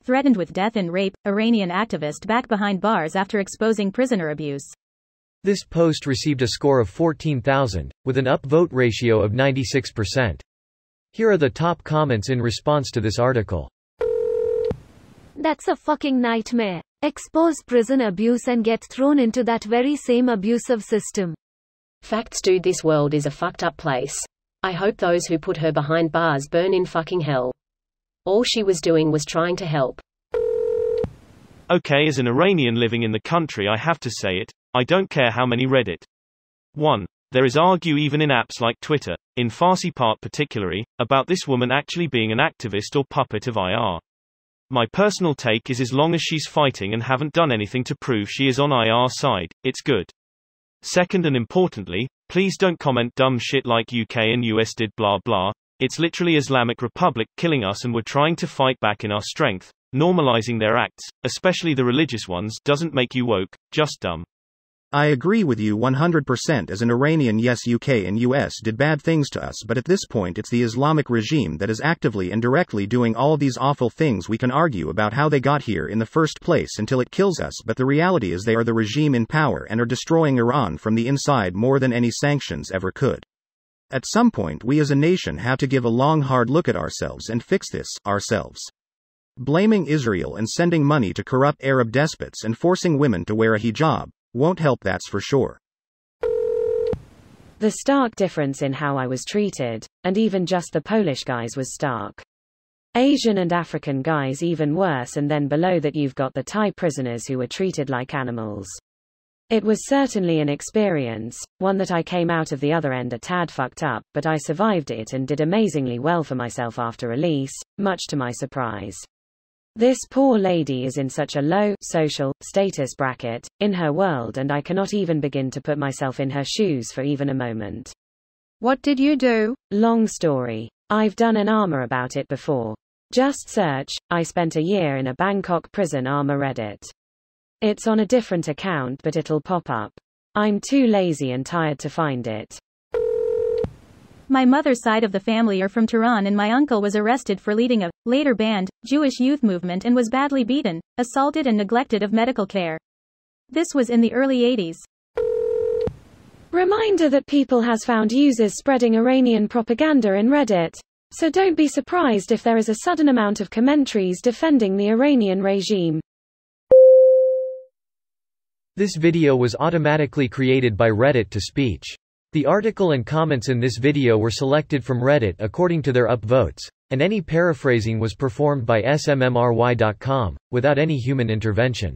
threatened with death and rape, Iranian activist back behind bars after exposing prisoner abuse. This post received a score of 14,000, with an upvote ratio of 96%. Here are the top comments in response to this article. That's a fucking nightmare. Expose prison abuse and get thrown into that very same abusive system. Facts, dude, this world is a fucked up place. I hope those who put her behind bars burn in fucking hell. All she was doing was trying to help. Okay, as an Iranian living in the country, I have to say it, I don't care how many read it. 1. There is argue even in apps like Twitter, in Farsi part particularly, about this woman actually being an activist or puppet of IR. My personal take is as long as she's fighting and haven't done anything to prove she is on IR side, it's good. Second, and importantly, please don't comment dumb shit like UK and US did blah blah. It's literally Islamic Republic killing us and we're trying to fight back in our strength. Normalizing their acts, especially the religious ones, doesn't make you woke, just dumb. I agree with you 100%. As an Iranian, yes, UK and US did bad things to us, but at this point it's the Islamic regime that is actively and directly doing all these awful things. We can argue about how they got here in the first place until it kills us, but the reality is they are the regime in power and are destroying Iran from the inside more than any sanctions ever could. At some point we as a nation have to give a long hard look at ourselves and fix this, ourselves. Blaming Israel and sending money to corrupt Arab despots and forcing women to wear a hijab won't help, that's for sure. The stark difference in how I was treated, and even just the Polish guys, was stark. Asian and African guys even worse, and then below that you've got the Thai prisoners who were treated like animals. It was certainly an experience, one that I came out of the other end a tad fucked up, but I survived it and did amazingly well for myself after release, much to my surprise. This poor lady is in such a low social status bracket in her world, and I cannot even begin to put myself in her shoes for even a moment. What did you do? Long story. I've done an armor about it before. Just search, I spent a year in a Bangkok prison armor Reddit. It's on a different account, but it'll pop up. I'm too lazy and tired to find it. My mother's side of the family are from Tehran, and my uncle was arrested for leading a, later banned, Jewish youth movement and was badly beaten, assaulted and neglected of medical care. This was in the early 80s. Reminder that people has found users spreading Iranian propaganda in Reddit. So don't be surprised if there is a sudden amount of commentaries defending the Iranian regime. This video was automatically created by Reddit to speech. The article and comments in this video were selected from Reddit according to their upvotes, and any paraphrasing was performed by smmry.com, without any human intervention.